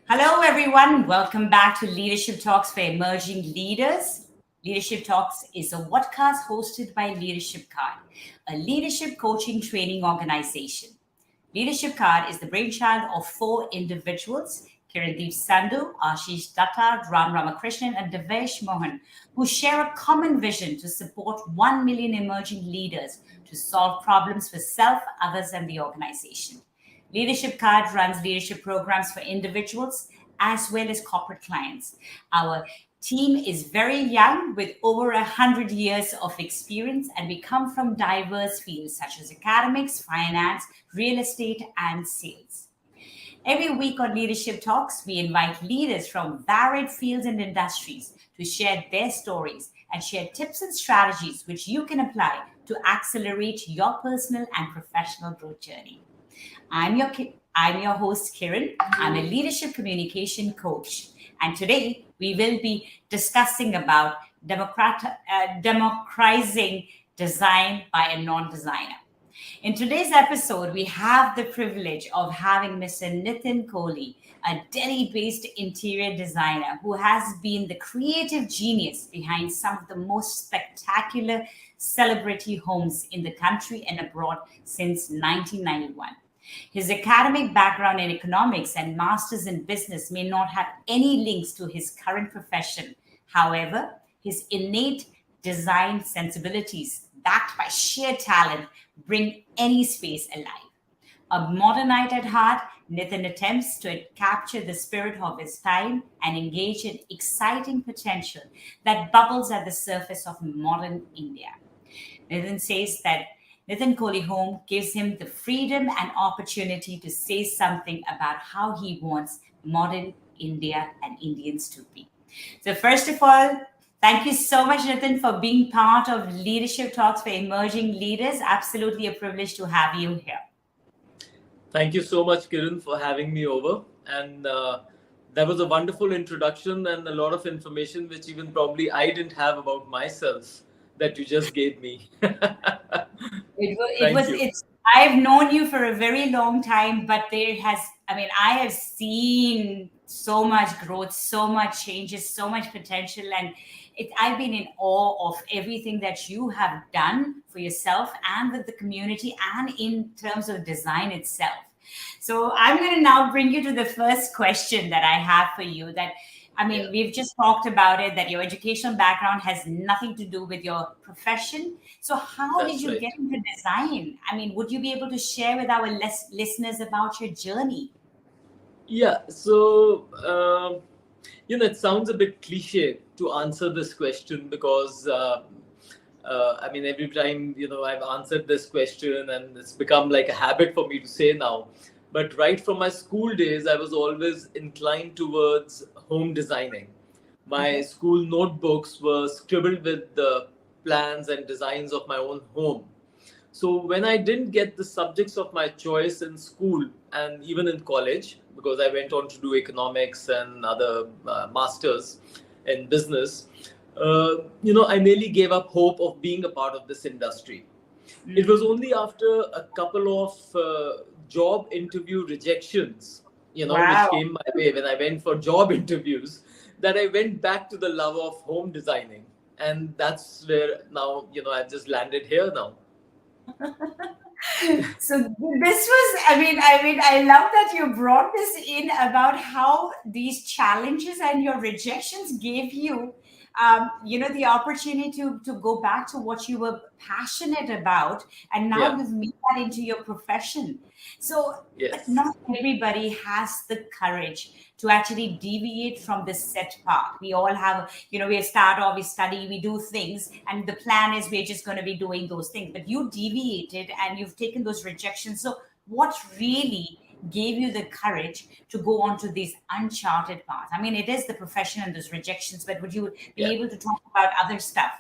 Hello, everyone. Welcome back to Leadership Talks for Emerging Leaders. Leadership Talks is a podcast hosted by Leadership Card, a leadership coaching training organization. Leadership Card is the brainchild of four individuals, Kirandeep Sandhu, Ashish Datta, Ram Ramakrishnan, and Devesh Mohan, who share a common vision to support 1 million emerging leaders to solve problems for self, others, and the organization. Leadership Card runs leadership programs for individuals as well as corporate clients. Our team is very young with over 100 years of experience, and we come from diverse fields such as academics, finance, real estate, and sales. Every week on Leadership Talks, we invite leaders from varied fields and industries to share their stories and share tips and strategies which you can apply to accelerate your personal and professional growth journey. I'm your host, Kiran. I'm a leadership communication coach. And today we will be discussing about democratizing design by a non-designer. In today's episode, we have the privilege of having Mr. Nitin Kohli, a Delhi-based interior designer who has been the creative genius behind some of the most spectacular celebrity homes in the country and abroad since 1991. His academic background in economics and masters in business may not have any links to his current profession. However, his innate design sensibilities, backed by sheer talent, bring any space alive. A modernite at heart, Nitin attempts to capture the spirit of his time and engage in exciting potential that bubbles at the surface of modern India. Nitin says that Nitin Kohli home gives him the freedom and opportunity to say something about how he wants modern India and Indians to be. So first of all, thank you so much, Nitin, for being part of Leadership Talks for Emerging Leaders. Absolutely a privilege to have you here. Thank you so much, Kiran, for having me over. And that was a wonderful introduction and a lot of information which even probably I didn't have about myself that you just gave me. I've known you for a very long time, but I have seen so much growth, so much changes, so much potential. And I've been in awe of everything that you have done for yourself and with the community and in terms of design itself. So I'm going to now bring you to the first question that I have for you we've just talked about it, that your educational background has nothing to do with your profession. So how did you get into design? Would you be able to share with our listeners about your journey? Yeah, so, it sounds a bit cliche to answer this question because, every time, I've answered this question and it's become like a habit for me to say now. But right from my school days, I was always inclined towards home designing. My school notebooks were scribbled with the plans and designs of my own home. So when I didn't get the subjects of my choice in school and even in college, because I went on to do economics and other masters in business, I nearly gave up hope of being a part of this industry. It was only after a couple of job interview rejections, which came my way when I went for job interviews, that I went back to the love of home designing. And that's where now, I've just landed here now. So this was, I love that you brought this in about how these challenges and your rejections gave you the opportunity to go back to what you were passionate about, and now you've made that into your profession. So not everybody has the courage to actually deviate from the set path. We all have, we start off, we study, we do things, and the plan is we're just going to be doing those things. But you deviated and you've taken those rejections. So what really gave you the courage to go on to these uncharted paths? It is the profession and those rejections, but would you be able to talk about other stuff?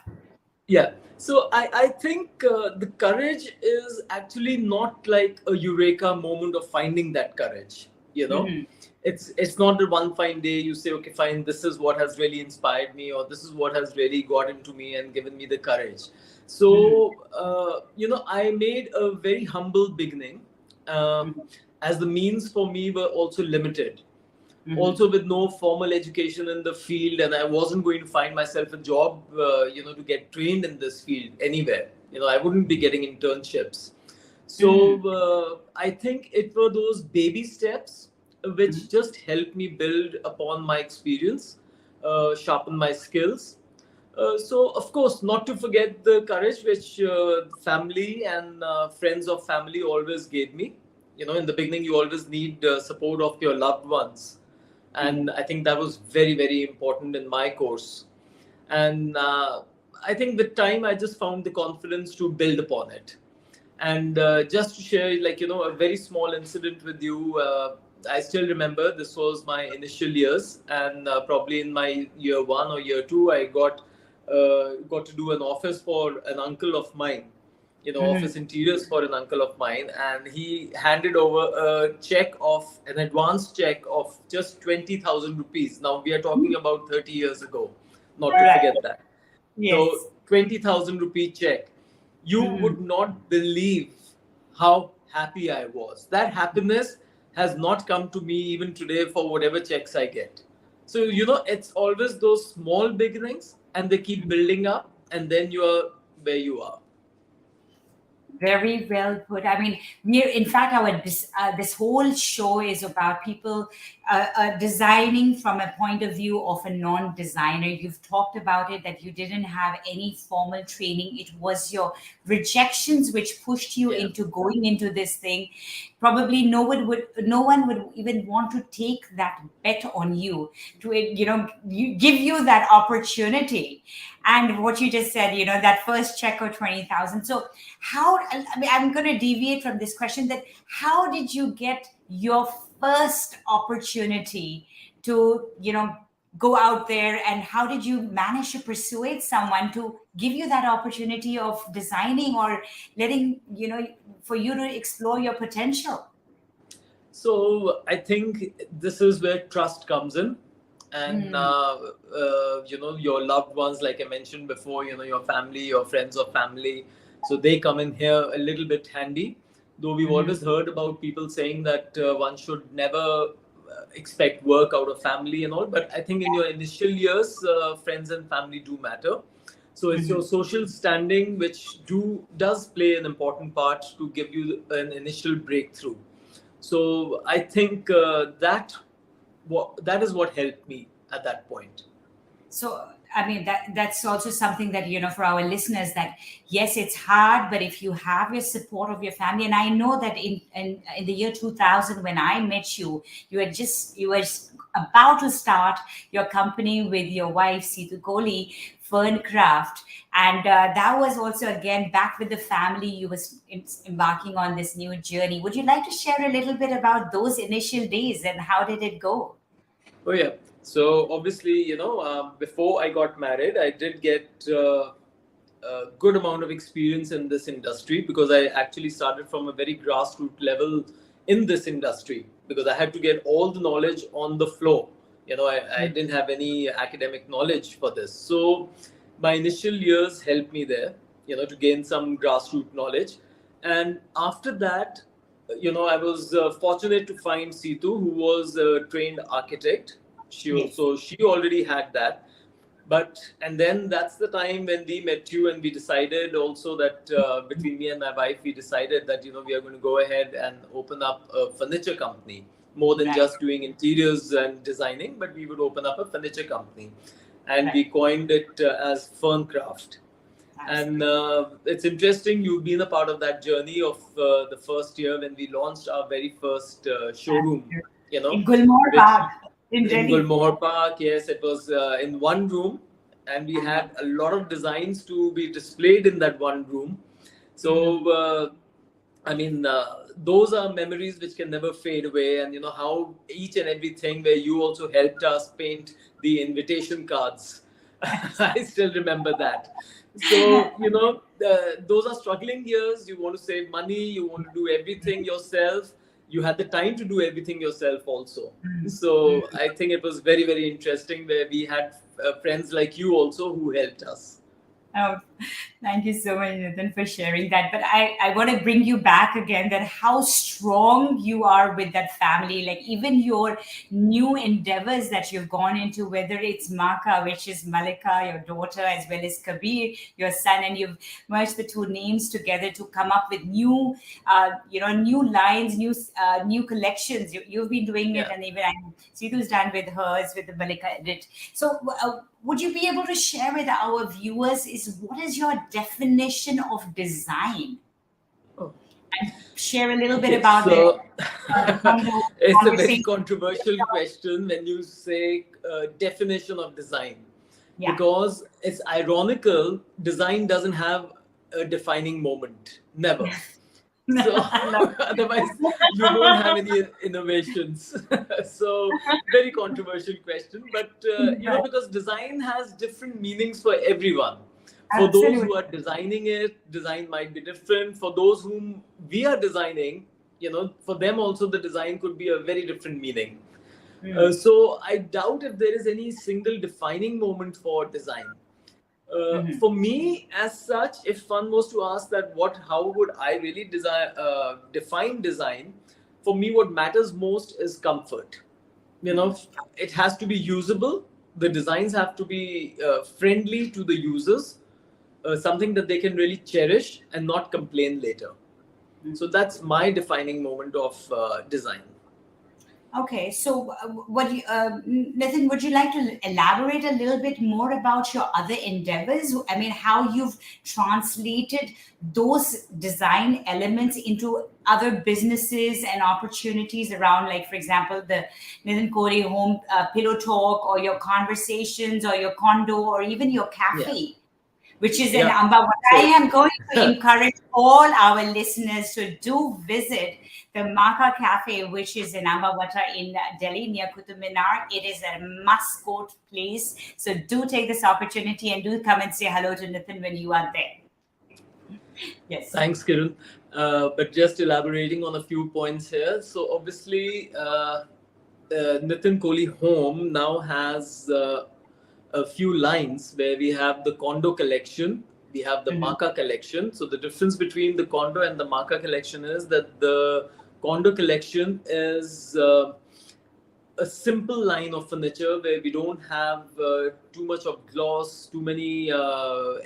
Yeah. So I think the courage is actually not like a eureka moment of finding that courage. It's not that one fine day you say, okay, fine, this is what has really inspired me, or this is what has really got into me and given me the courage. So, I made a very humble beginning, as the means for me were also limited. Mhm. also with no formal education in the field, and I wasn't going to find myself a job, to get trained in this field anywhere. I wouldn't be getting internships. So Mhm. I think it were those baby steps which Mhm. just helped me build upon my experience, sharpen my skills. So, of course, not to forget the courage which family and friends of family always gave me. In the beginning, you always need support of your loved ones. And I think that was very, very important in my course. And I think with time, I just found the confidence to build upon it. And just to share, a very small incident with you, I still remember this was my initial years, and probably in my year one or year two, I got to do an office for an uncle of mine, office Mhm. interiors for an uncle of mine, and he handed over an advance check of just 20,000 rupees. Now we are talking about 30 years ago, not to Right. forget that. So Yes. 20,000 rupee check. You Mhm. would not believe how happy I was. That happiness has not come to me even today for whatever checks I get. So, it's always those small beginnings and they keep building up, and then you are where you are. Very well put. I mean, in fact, our this whole show is about people designing from a point of view of a non-designer. You've talked about it that you didn't have any formal training. It was your rejections which pushed you Yeah. into going into this thing. Probably no one would even want to take that bet on you to give you that opportunity. And what you just said, that first check of 20,000. So I mean, I'm going to deviate from this question, that how did you get your first opportunity to go out there, and how did you manage to persuade someone to give you that opportunity of designing, or letting for you to explore your potential? So I think this is where trust comes in, and Mm. your loved ones, like I mentioned before, your family, your friends of family, so they come in here a little bit handy. Though we've Mhm. always heard about people saying that one should never expect work out of family and all, but I think in your initial years, friends and family do matter. So it's your Mhm. social standing which does play an important part to give you an initial breakthrough. So I think that is what helped me at that point. So, I mean, that's also something that, for our listeners, that yes, it's hard, but if you have your support of your family, and I know that in the year 2000, when I met you, you were about to start your company with your wife, Situ Kohli, Ferncraft. And that was also, again, back with the family. You was embarking on this new journey. Would you like to share a little bit about those initial days and how did it go? Oh yeah. So obviously, before I got married, I did get a good amount of experience in this industry because I actually started from a very grassroots level in this industry because I had to get all the knowledge on the floor. I didn't have any academic knowledge for this. So my initial years helped me there, to gain some grassroots knowledge. And after that, I was fortunate to find Situ, who was a trained architect. Yes. She already had that, and then that's the time when we met you, and we decided also that between me and my wife, we decided that we are going to go ahead and open up a furniture company, more than Right. just doing interiors and designing, but we would open up a furniture company, and Right. we coined it as Ferncraft. And Absolutely. it's interesting, you've been a part of that journey of the first year when we launched our very first showroom, In Gulmohar which Bagh in in Delhi. Gulmohar Park, yes, it was in one room, and we Uh-huh. had a lot of designs to be displayed in that one room. Mhm. So, those are memories which can never fade away. And how each and everything where you also helped us paint the invitation cards. I still remember that. So, those are struggling years. You want to save money, you want to do everything yourself. You had the time to do everything yourself also. Mhm. So, Mhm. I think it was very, very interesting where we had friends like you also who helped us. Oh, thank you so much, Nathan, for sharing that. But I want to bring you back again that how strong you are with that family. Like even your new endeavors that you've gone into, whether it's Maka, which is Malika, your daughter, as well as Kabir, your son, and you've merged the two names together to come up with new, new lines, new collections. You've been doing it, Yeah. and even Sidhu's done with hers with the Malika edit. So, would you be able to share with our viewers is what is your definition of design? Oh, Share a little bit okay, about the so it's a very conversation. controversial question when you say definition of design, Yeah. because it's ironical, design doesn't have a defining moment, never. So No. otherwise you don't have any innovations. So very controversial question, but Right. because design has different meanings for everyone. For those Absolutely. who are designing it, design might be different. For those whom we are designing, for them also the design could be a very different meaning. Mm. So I doubt if there is any single defining moment for design. Mhm. For me, as such, if one was to ask that, how would I really define design? For me, what matters most is comfort. You Mm. know, it has to be usable. The designs have to be friendly to the users, something that they can really cherish and not complain later. Mm. So that's my defining moment of design. Okay, so Nathan, would you like to elaborate a little bit more about your other endeavors? I mean, how you've translated those design elements into other businesses and opportunities around, like, for example, the Nathan Kohli home pillow talk, or your conversations, or your condo, or even your Yeah, cafe, which is in yeah. Ambawat. I So am going to encourage all our listeners to do visit the Maka Cafe, which is in Ambawata in Delhi near Qutub Minar. It is a must-go place. So do take this opportunity and do come and say hello to Nitin when you are there. Yes. thanks, Kiran. But just elaborating on a few points here. So obviously, Nitin Kohli Home now has a few lines where we have the condo collection, we have the Mhm. Maka collection. So the difference between the condo and the Maka collection is that the condo collection is a simple line of furniture where we don't have too much of gloss, too many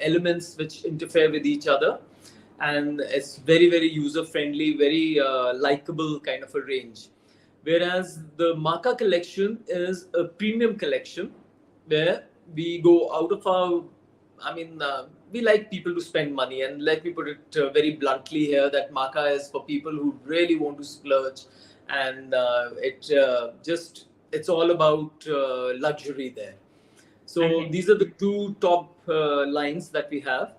elements which interfere with each other, and it's very very user friendly, very likable kind of a range. Whereas the Maka collection is a premium collection where we go out of our, I mean, we like people to spend money, and let me put it very bluntly here that Maka is for people who really want to splurge, and it's all about luxury there. So Okay. these are the two top lines that we have,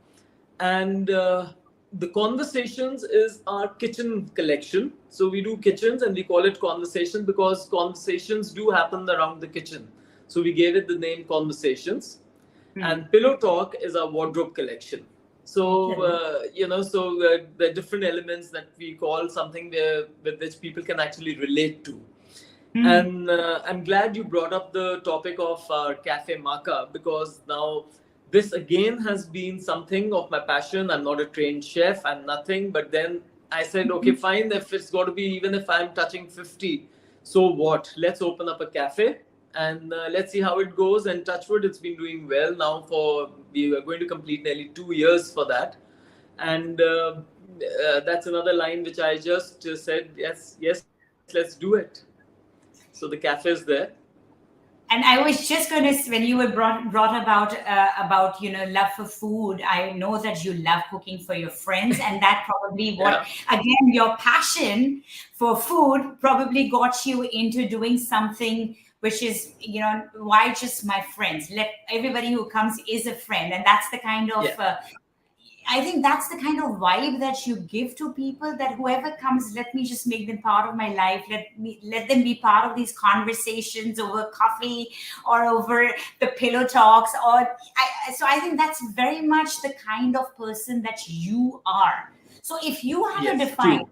and the conversations is our kitchen collection. So we do kitchens, and we call it conversation because conversations do happen around the kitchen. So we gave it the name conversations, Hmm. and pillow talk is our wardrobe collection. So Okay. the different elements that we call something where with which people can actually relate to. Hmm. And I'm glad you brought up the topic of our Cafe Maca, because now this again has been something of my passion. I'm not a trained chef, I'm nothing. But then I said, okay, fine, if it's got to be, even if I'm touching 50, so what? Let's open up a cafe and let's see how it goes. And touchwood, it's been doing well now. We are going to complete nearly 2 years for that. And that's another line which I just said, yes, yes, let's do it. So the cafe is there. And I was just going to, when you were brought about love for food, I know that you love cooking for your friends, and that probably what, Yeah. again, your passion for food probably got you into doing something which is, why just my friends? Let everybody who comes is a friend, and that's the kind of Yeah. I think that's the kind of vibe that you give to people, that whoever comes, let me just make them part of my life. Let them be part of these conversations over coffee or over the pillow talks. So I think that's very much the kind of person that you are. So if you had to Yes. define True.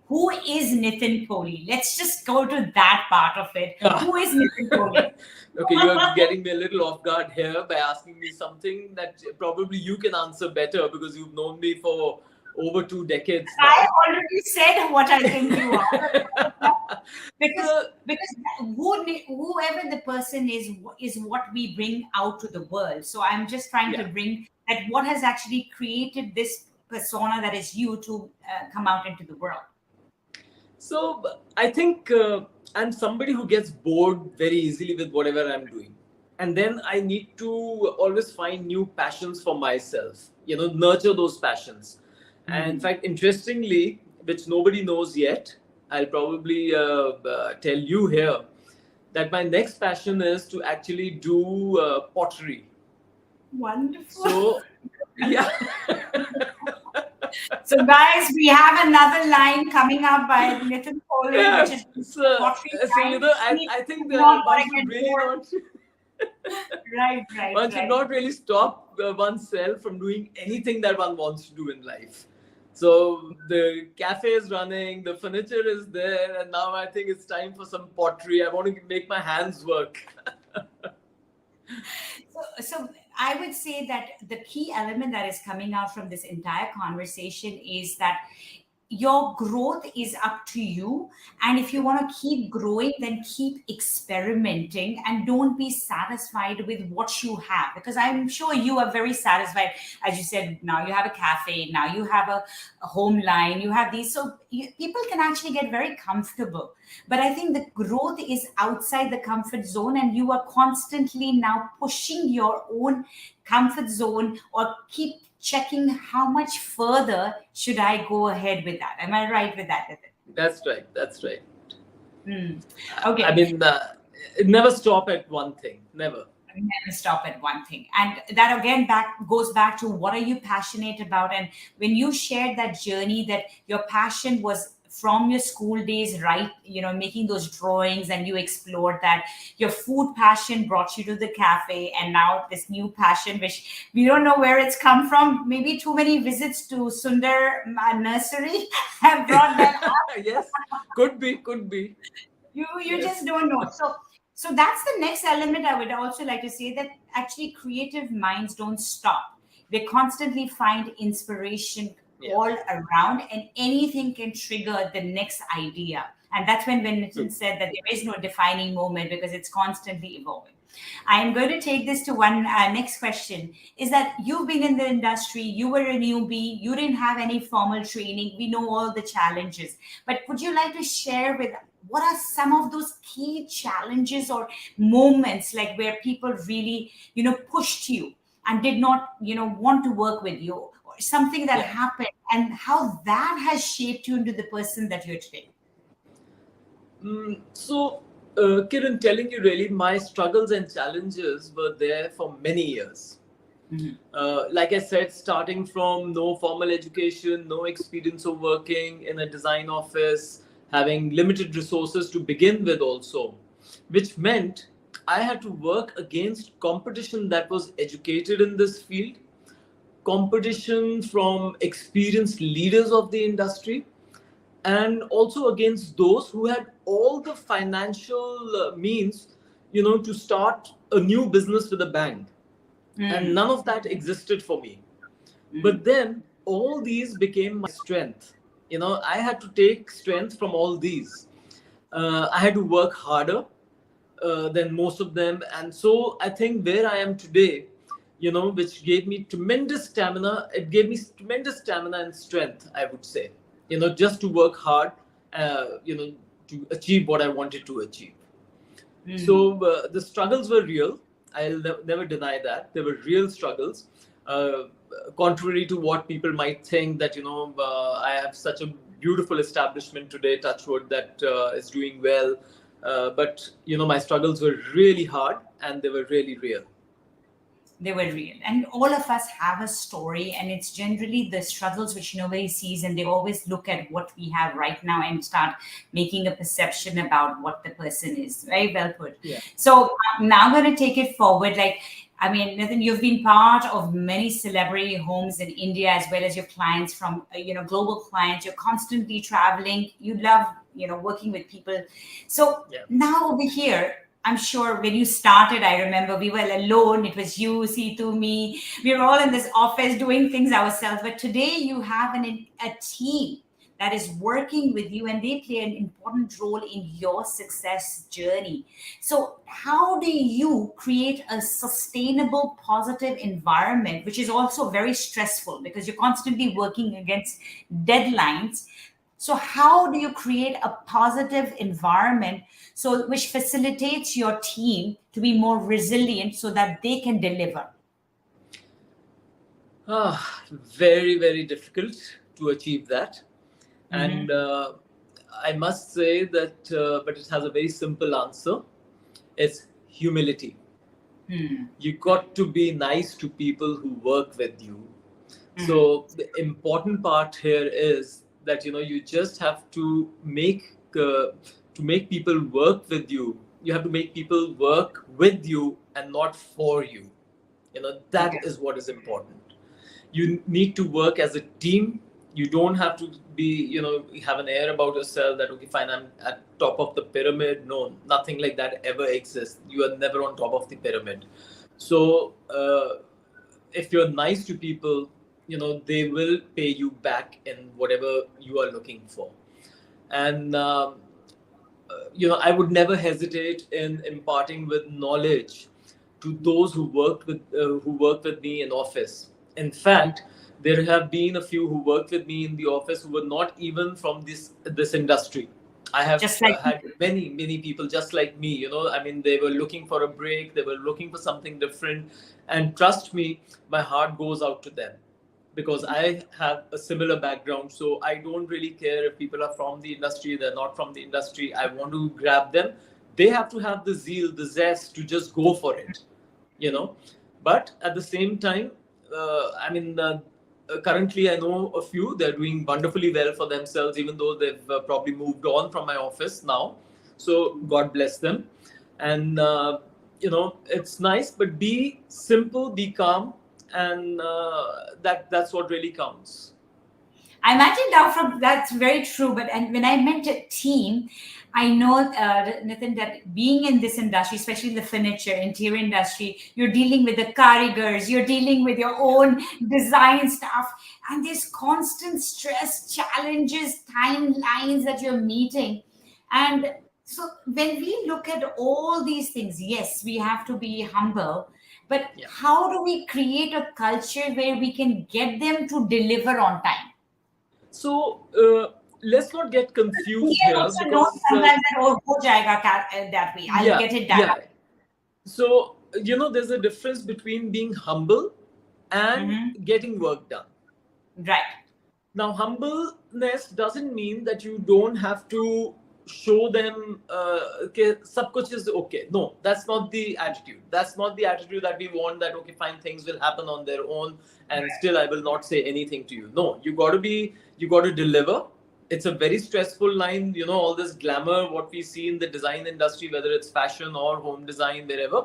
Who is Nitin Kohli? Let's just go to that part of it. Ah. Who is Nitin Kohli? Okay, you're getting me a little off guard here by asking me something that probably you can answer better because you've known me for over 2 decades I now. already said what I think you are. because So, because whoever the person is what we bring out to the world. So I'm just trying to yeah. bring that what has actually created this persona that is you to come out into the world. So I think I'm somebody who gets bored very easily with whatever I'm doing. And then I need to always find new passions for myself, nurture those passions. And in fact, interestingly, which nobody knows yet, I'll probably tell you here that my next passion is to actually do pottery. Wonderful. So, yeah. So, guys, we have another line coming up by Nitin Kohli, which Yeah. is So, pottery line. I think Not one gonna should get really bored. not. Right, right, One should right. not really stop oneself from doing anything that one wants to do in life. So the cafe is running, the furniture is there, and now I think it's time for some pottery. I want to make my hands work. So I would say that the key element that is coming out from this entire conversation is that your growth is up to you, and if you want to keep growing, then keep experimenting and don't be satisfied with what you have, because I'm sure you are very satisfied. As you said, now you have a cafe, now you have a home line, you have these, so people can actually get very comfortable. But I think the growth is outside the comfort zone, and you are constantly now pushing your own comfort zone, or keep checking how much further should I go ahead with that. Am I right with that, Nitin? That's right. That's right. Okay. I mean, never stop at one thing. Never. Never stop at one thing. And that again goes back to what are you passionate about. And when you shared that journey, that your passion was from your school days, right, making those drawings, and you explored that. Your food passion brought you to the cafe, and now this new passion, which we don't know where it's come from. Maybe too many visits to Sundar nursery have brought that up. Yes, could be, could be. You Yes. just don't know. So that's the next element. I would also like to say that actually creative minds don't stop. They constantly find inspiration all around, and anything can trigger the next idea. And that's when Nitin said that there is no defining moment, because it's constantly evolving. I'm going to take this to one next question. Is that you've been in the industry, you were a newbie, you didn't have any formal training. We know all the challenges, but would you like to share with what are some of those key challenges or moments, like where people really, pushed you and did not, want to work with you, or something that happened, and how that has shaped you into the person that you're today? So, Kiran, telling you really, my struggles and challenges were there for many years. Like I said, starting from no formal education, no experience of working in a design office, having limited resources to begin with also, which meant I had to work against competition that was educated in this field, competition from experienced leaders of the industry, and also against those who had all the financial means, to start a new business with a bang. And none of that existed for me. But then all these became my strength. I had to take strength from all these. I had to work harder than most of them. And so I think where I am today, which gave me tremendous stamina, it gave me tremendous stamina and strength, I would say, just to work hard, to achieve what I wanted to achieve. So the struggles were real. I'll never deny that. There were real struggles. Contrary to what people might think, that, I have such a beautiful establishment today, Touchwood, that is doing well. But, my struggles were really hard, and they were really real. They were real, and all of us have a story, and it's generally the struggles which nobody sees, and they always look at what we have right now and start making a perception about what the person is. Very well put. Yeah. So now I'm going to take it forward. Like, I mean, Nathan, you've been part of many celebrity homes in India as well as your clients from, global clients. You're constantly traveling. You love, working with people. So Yeah. now over here, I'm sure when you started, I remember we were alone. It was you, Situ, me. We were all in this office doing things ourselves. But today you have a team that is working with you and they play an important role in your success journey. So, how do you create a sustainable, positive environment, which is also very stressful because you're constantly working against deadlines? So, how do you create a positive environment so which facilitates your team to be more resilient so that they can deliver? Very, very difficult to achieve that. And Mm-hmm. I must say that, but it has a very simple answer. It's humility. Hmm. You got to be nice to people who work with you. Hmm. So the important part here is that you just have to make people work with you. You have to make people work with you and not for you. That Okay. is what is important. You need to work as a team. You don't have to be have an air about yourself that, okay, fine, I'm at top of the pyramid. No, nothing like that ever exists. You are never on top of the pyramid. So if you're nice to people, they will pay you back in whatever you are looking for. And I would never hesitate in imparting with knowledge to those who worked with me in office. In fact, there have been a few who worked with me in the office who were not even from this industry. I have Just like had many people just like me. I mean, they were looking for a break. They were looking for something different, and trust me, my heart goes out to them because I have a similar background. So I don't really care if people are from the industry, they're not from the industry. I want to grab them. They have to have the zeal, the zest to just go for it, you know. But at the same time, currently I know a few, they're doing wonderfully well for themselves, even though they've probably moved on from my office now. So God bless them. And, it's nice, but be simple, be calm, and that's what really counts. I imagine now from that's very true. But and when I meant a team, I know, Nitin, that being in this industry, especially the furniture interior industry, you're dealing with the karigars, you're dealing with your own design stuff, and there's constant stress, challenges, timelines that you're meeting, and so when we look at all these things, yes, we have to be humble. But Yeah. how do we create a culture where we can get them to deliver on time? So let's not get confused Indian here also knows because sometimes that oh, ho jayega that way. I'll yeah, get it done. yeah. So there's a difference between being humble and Hmm. getting work done. Right. Now, humbleness doesn't mean that you don't have to show them okay, sab kuch is okay. No, that's not the attitude. That's not the attitude that we want. That okay, fine, things will happen on their own, and still I will not say anything to you. No, you got to deliver. It's a very stressful line. All this glamour, what we see in the design industry, whether it's fashion or home design, wherever,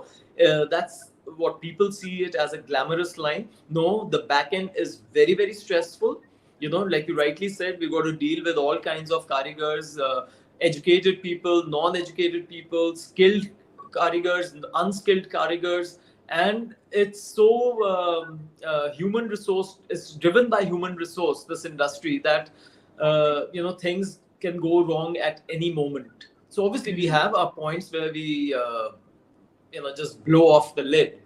that's what people see it as a glamorous line. No, the back end is very, very stressful. Like you rightly said, we got to deal with all kinds of karigars, educated people, non-educated people, skilled karigars, unskilled karigars, and it's so human resource. It's driven by human resource. This industry that things can go wrong at any moment. So obviously we Mhm. have our points where we just blow off the lid,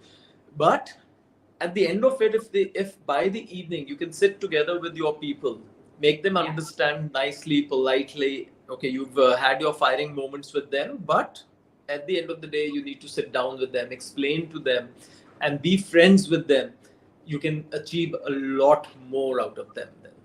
but at the end of it, if by the evening you can sit together with your people, make them Yeah. understand nicely, politely, okay, you've had your firing moments with them, but at the end of the day you need to sit down with them, explain to them, and be friends with them. You can achieve a lot more out of them then,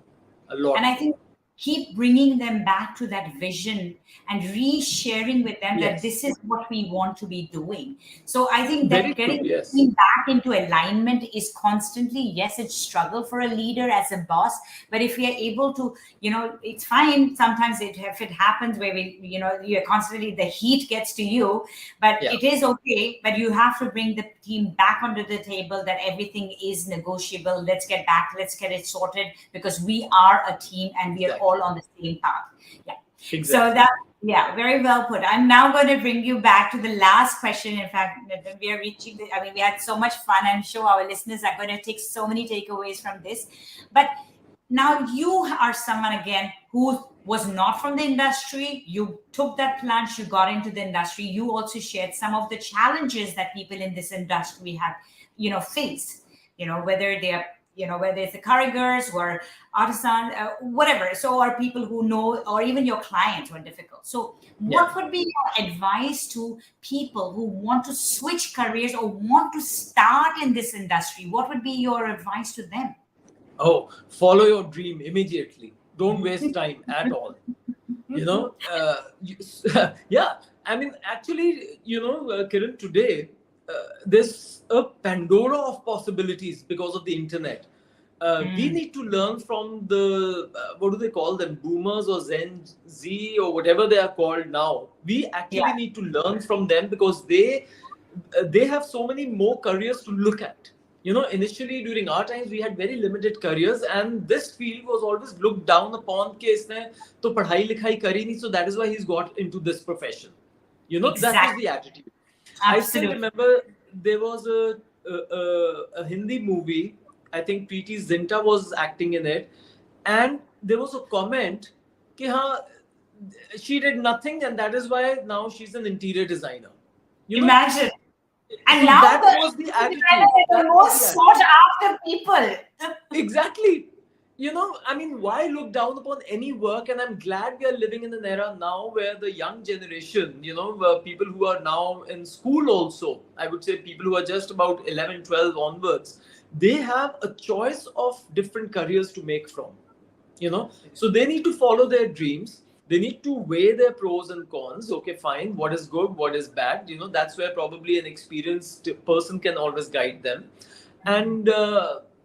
a And lot I think more. keep bringing them back to that vision and re-sharing with them that this Yes. is what we want to be doing. So I think that Very true. getting the Yes. team back into alignment is constantly, yes, it's struggle for a leader as a boss, but if we are able to, it's fine sometimes if it happens where you're constantly, the heat gets to you, but Yeah. it is okay. But you have to bring the team back onto the table, that everything is negotiable. Let's get back, let's get it sorted, because we are a team and we are all Exactly. on the same path. Yeah. So Exactly. that, yeah, very well put. I'm now going to bring you back to the last question. In fact, Nitin, we are reaching I mean, we had so much fun. I'm sure our listeners are going to take so many takeaways from this. But now you are someone again who was not from the industry. You took that plunge, you got into the industry. You also shared some of the challenges that people in this industry have, faced, whether they are, whether it's the carriers or artisan, whatever. So, or people who know, or even your clients were difficult. So, Yeah. what would be your advice to people who want to switch careers or want to start in this industry? What would be your advice to them? Oh, follow your dream immediately. Don't waste time at all. You know, yeah. I mean, actually, Kiran, today there's a Pandora of possibilities because of the internet. We Mm, need to learn from the what do they call them, boomers or Gen Z or whatever they are called now. We actually yeah. need to learn from them because they have so many more careers to look at. Initially during our times we had very limited careers, and this field was always looked down upon. Ke isne to padhai likhai kari nahi, so that is why he's got into this profession. That was Exactly. the attitude. I still Absolutely. remember there was a Hindi movie. I think Preeti Zinta was acting in it, and there was a comment कि हाँ, she did nothing, and that is why now she's an interior designer. You know, Imagine. And so now that the was the designer attitude. is the That was the most sought attitude. after people. Exactly. I mean, why look down upon any work? And I'm glad we are living in an era now where the young generation, people who are now in school also, I would say people who are just about 11, 12 onwards, they have a choice of different careers to make from. So they need to follow their dreams. They need to weigh their pros and cons. Okay, fine, what is good, what is bad. That's where probably an experienced person can always guide them. And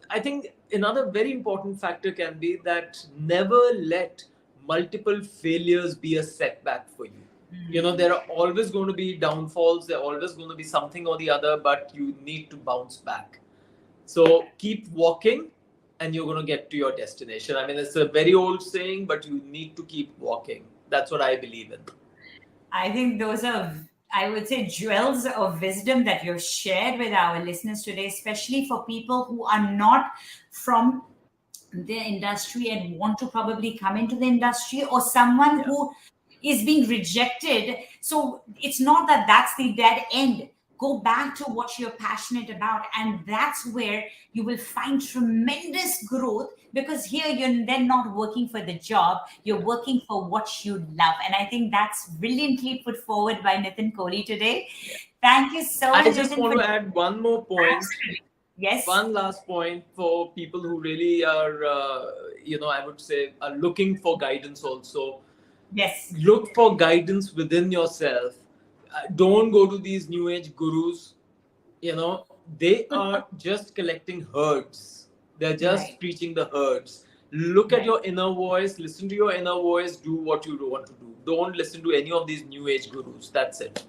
I think another very important factor can be that never let multiple failures be a setback for you. There are always going to be downfalls, there are always going to be something or the other, but you need to bounce back. So keep walking and you're going to get to your destination. I mean, it's a very old saying, but you need to keep walking. That's what I believe in. I think those are, I would say, jewels of wisdom that you've shared with our listeners today, especially for people who are not from the industry and want to probably come into the industry, or someone Yeah. who is being rejected. So it's not that that's the dead end. Go back to what you're passionate about, and that's where you will find tremendous growth, because here you're then not working for the job, you're working for what you love. And I think that's brilliantly put forward by Nitin Kohli today. Yeah. Thank you so I much, just Nitin, want for to add one more point, absolutely. Yes. one last point for people who really are, I would say, are looking for guidance also. Yes. Look for guidance within yourself. Don't go to these new age gurus. They are just collecting herds. They're just Right. preaching the herds. Look at Right. your inner voice, listen to your inner voice, do what you want to do. Don't listen to any of these new age gurus. That's it.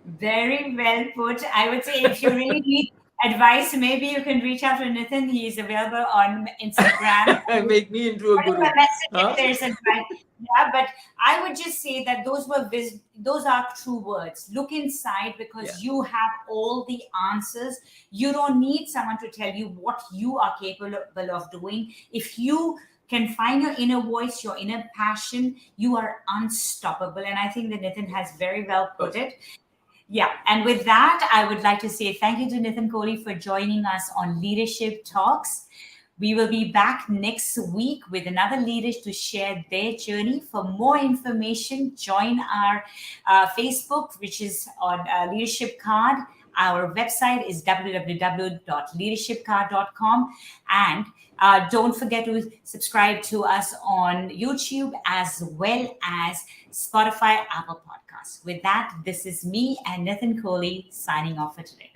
Very well put. I would say if you really need advice, maybe you can reach out to Nitin. He's available on Instagram. Make me into a Send him guru. a message if Huh? there's advice. Yeah, but I would just say that those are true words. Look inside, Yeah. because you have all the answers. You don't need someone to tell you what you are capable of doing. If you can find your inner voice, your inner passion, you are unstoppable. And I think that Nitin has very well put Perfect. it. Yeah, and with that, I would like to say thank you to Nitin Kohli for joining us on Leadership Talks. We will be back next week with another leader to share their journey. For more information, join our Facebook, which is on Leadership Card, Our website is www.leadershipcar.com. And don't forget to subscribe to us on YouTube as well as Spotify, Apple Podcasts. With that, this is me and Nitin Kohli signing off for today.